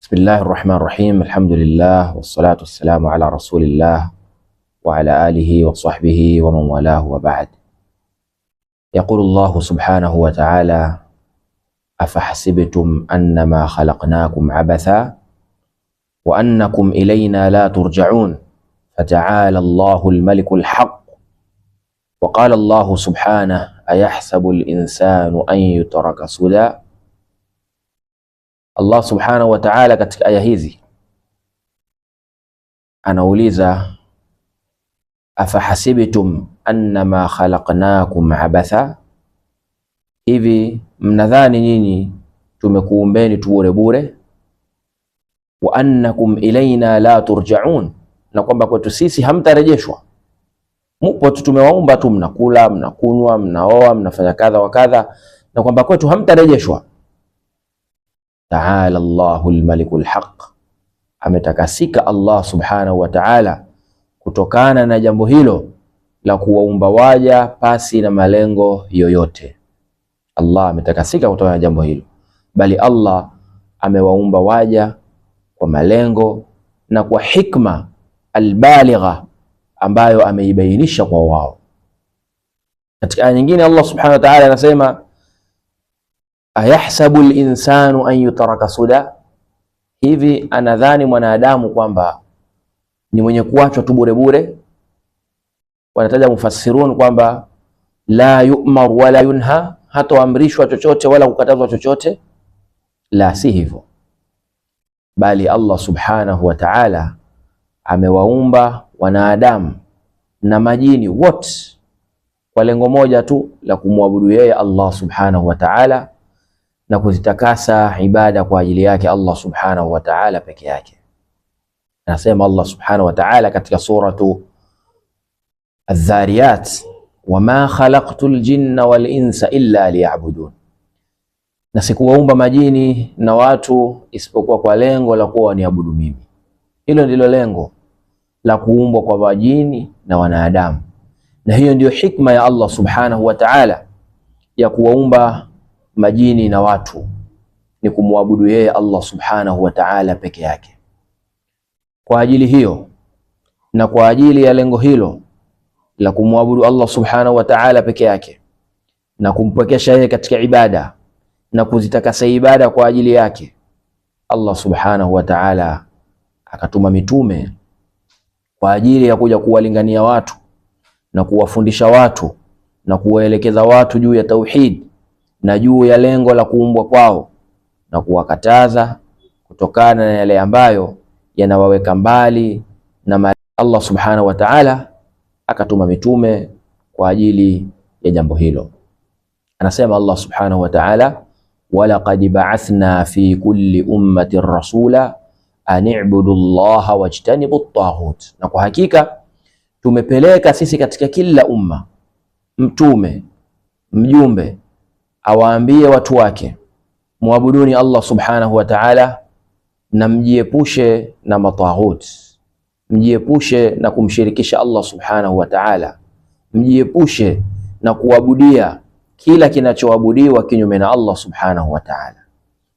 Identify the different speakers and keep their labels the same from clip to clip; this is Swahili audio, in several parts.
Speaker 1: بسم الله الرحمن الرحيم. الحمد لله والصلاة والسلام على رسول الله وعلى آله وصحبه ومن والاه وبعد. يقول الله سبحانه وتعالى: أفحسبتم أنما خلقناكم عبثا وأنكم إلينا لا ترجعون فتعالى الله الملك الحق. وقال الله سبحانه: أيحسب الإنسان أن يترك سدى. Allah subhanahu wa ta'ala katika aya hizi anauliza, afahasibtum annama khalaqnakum abatha, hivi mnadhani nyinyi tumekuumbeni tu bure bure, wa annakum ilaina la turja'un, na kwamba kwetu sisi hamtarejeshwa. Mupo tu, tumewaumba tu, mnakula, mnakunywa, mnaoa, mnafanya kadha wa kadha, na kwamba kwetu hamtarejeshwa. Ta'ala Allahul malikul haq, ametakasika Allah subhanahu wa ta'ala kutokana na jambo hilo la kuwaumba waja pasi na malengo yoyote. Allah ametakasika kutokana na jambo hilo, bali Allah amewaumba waja kwa malengo na kwa hikma albaligha ambayo ameibainisha kwa wao. Katika aya nyingine Allah subhanahu wa ta'ala anasema, ayahsabu al-insanu an yutraka suda, hivi anadhani mwanadamu kwamba ni mwenye kuachwa tu bure bure. Wanataja mufassirun kwamba la yu'mar wala yunha, hatoamrishwa chochote wala kukatazwa chochote. La, si hivyo, bali Allah subhanahu wa ta'ala amewaumba wanadamu na majini wote kwa lengo moja tu la kumwabudu yeye Allah subhanahu wa ta'ala na kuzitakasa ibada kwa ajili yake Allah subhanahu wa ta'ala peke yake. Anasema Allah subhanahu wa ta'ala katika suratu Adh-Dhariyat, wama khalaqtul jinna wal insa illa liya'budun, na sikuwaumba majini na watu isipokuwa kwa lengo la kuwa waniabudu mimi. Hilo ndilo lengo la kuumbwa kwa majini na wanadamu, na hiyo ndiyo hikma ya Allah subhanahu wa ta'ala ya kuwaumba majini na watu, ni kumwabudu yeye Allah subhanahu wa ta'ala peke yake. Kwa ajili hiyo na kwa ajili ya lengo hilo la kumwabudu Allah subhanahu wa ta'ala peke yake na kumpwekesha yeye katika ibada na kuzitakasa ibada kwa ajili yake, Allah subhanahu wa ta'ala akatuma mitume kwa ajili ya kuja kuwalingania watu na kuwafundisha watu na kuwaelekeza watu juu ya tauhid na juu ya lengo la kuumbwa kwao, na kuwakataza kutokana na yale ambayo yanawaweka mbali na Allah subhanahu wa ta'ala. Akatuma mitume kwa ajili ya jambo hilo. Anasema Allah subhanahu wa ta'ala, walaqad ba'athna fi kulli ummatin rasula an i'budu Allaha wajtanibu at-taghut, na kwa hakika tumepeleka sisi katika kila umma mtume, mjumbe, awaambie watu wake muabuduni Allah subhanahu wa ta'ala na mjiepushe na mataghut, mjiepushe na kumshirikisha Allah subhanahu wa ta'ala, mjiepushe na kuabudia kila kinachoabudiwa kinyume na Allah subhanahu wa ta'ala.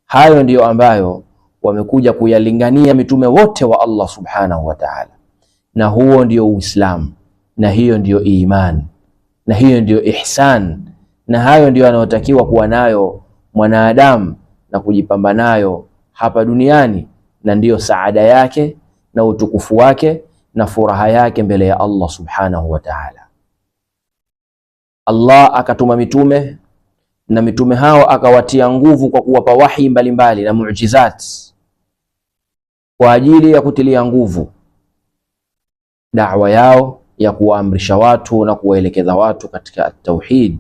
Speaker 1: Hayo ndiyo ambayo wamekuja kuyalingania mitume wote wa Allah subhanahu wa ta'ala, na huo ndio Uislamu, na hiyo ndiyo iman, na hiyo ndiyo ihsan, na hayo ndiyo anayotakiwa kuwa nayo mwanadamu na kujipamba nayo hapa duniani, na ndiyo saada yake na utukufu wake na furaha yake mbele ya Allah subhanahu wa ta'ala. Allah akatuma mitume, na mitume hao akawatia nguvu kwa kuwapa wahi mbalimbali na muujizat kwa ajili ya kutilia nguvu da'wa yao ya kuwaamrisha watu na kuwaelekeza watu katika tauhid,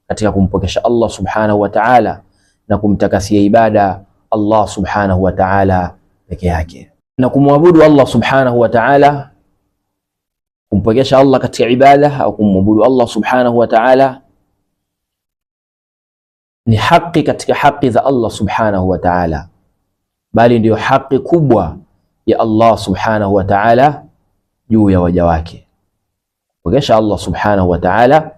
Speaker 1: katika kumpokesha Allah subhanahu wa ta'ala na kumtakasia ibada Allah subhanahu wa ta'ala peke yake, na kumwabudu Allah subhanahu wa ta'ala, kumpokesha Allah katika ibada au kumwabudu Allah subhanahu wa ta'ala ni haki katika haki za Allah subhanahu wa ta'ala, bali ndiyo haki kubwa ya Allah subhanahu wa ta'ala juu ya waja wake. Kumpokesha Allah subhanahu wa ta'ala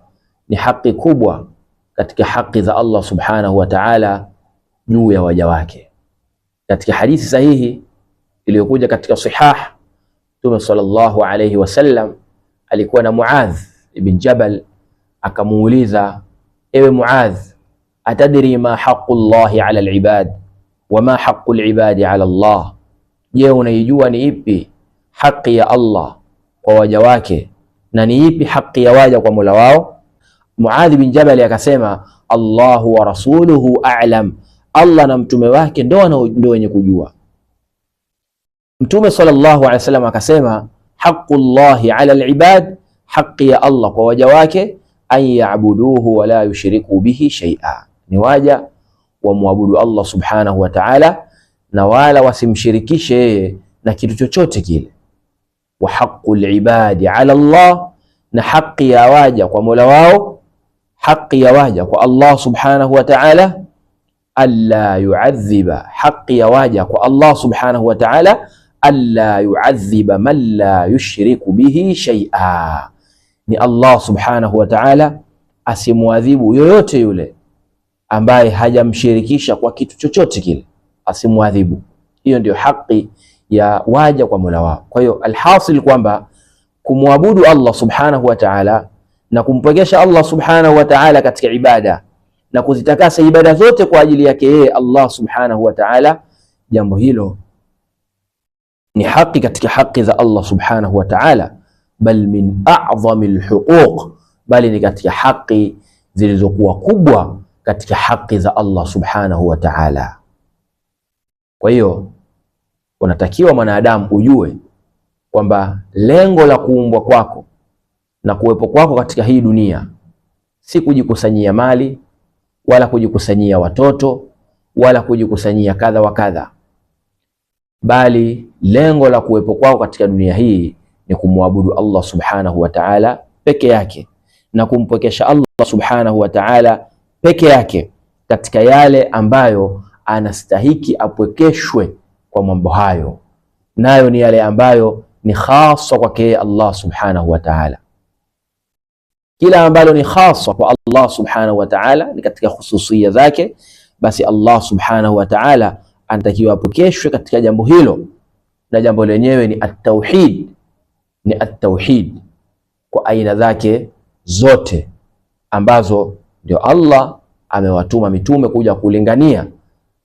Speaker 1: ni haki kubwa katika haki za Allah subhanahu wa ta'ala juu ya waja wake. Katika hadithi sahihi iliyokuja katika sihah, Mtume sallallahu alayhi wasallam alikuwa na Muadh ibn Jabal, akamuuliza, ewe Muadh, atadri ma haqqu Allahi ala al-ibad wa ma haqqu al-ibadi ala Allah, je, unaijua ni ipi haki ya Allah kwa waja wake na ni ipi haki ya waja kwa Mola wao? Muadh bin Jabal akasema, Allahu wa rasuluhu a'lam, Allah na mtume wake ndio wenye kujua. Mtume sallallahu alaihi wasallam akasema, haqqullahi ala alibad, haki ya Allah kwa waja wake, an ya'buduhu wa la yushriku bihi shay'a, ni waja wamwabudu Allah subhanahu wa ta'ala na wala wasimshirikishe yeye na kitu chochote kile. Wa haqqul ibadi ala Allah, na haki ya waja kwa Mola wao, haki ya waja kwa Allah subhanahu wa ta'ala, alla yu'adhiba, haki ya waja kwa Allah subhanahu wa ta'ala, alla yu'adhiba man la yushriku bihi shay'a, ni Allah subhanahu wa ta'ala asimuadhibu yoyote yule ambaye hajamshirikisha kwa kitu chochote kile, asimuadhibu. Hiyo ndio haki ya waja kwa Mola wao. Kwa hiyo alhasil kwamba kumwabudu Allah subhanahu wa ta'ala na kumpekesha Allah subhanahu wa ta'ala katika ibada na kuzitakasa ibada zote kwa ajili yake yeye Allah subhanahu wa ta'ala, jambo hilo ni haki katika haki za Allah subhanahu wa ta'ala, bal min a'zamil huquq, bali ni katika haki zilizokuwa kubwa katika haki za Allah subhanahu wa ta'ala. Kwa hiyo unatakiwa mwanadamu ujue kwamba lengo la kuumbwa kwako na kuwepo kwako katika hii dunia si kujikusanyia mali wala kujikusanyia watoto wala kujikusanyia kadha wa kadha, bali lengo la kuwepo kwako katika dunia hii ni kumwabudu Allah subhanahu wa ta'ala peke yake na kumpwekesha Allah subhanahu wa ta'ala peke yake katika yale ambayo anastahiki apwekeshwe kwa mambo hayo, nayo ni yale ambayo ni khasa kwake Allah subhanahu wa ta'ala. Kila ambalo ni khasa kwa Allah subhanahu wa ta'ala, ni katika khususia zake, basi Allah subhanahu wa ta'ala anatakiwa apokeshwe katika jambo hilo, na jambo lenyewe ni at-tauhid, ni at-tauhid kwa aina zake zote, ambazo ndio Allah amewatuma mitume kuja kulingania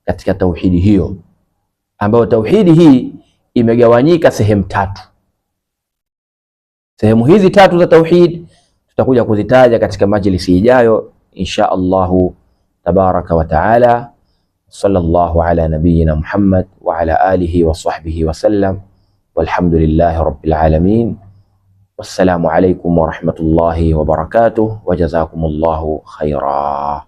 Speaker 1: katika tauhidi hiyo, ambayo tauhidi hii imegawanyika sehemu tatu. Sehemu hizi tatu za tauhid tutakuja kuzitaja katika majlisi ijayo insha Allahu tabaraka wa taala. Sallallahu ala nabiyyina Muhammad wa ala alihi wa sahbihi wa sallam, walhamdulillahi rabbil alamin. Wassalamu alaykum wa rahmatullahi wa barakatuh, wa jazakumullahu khaira.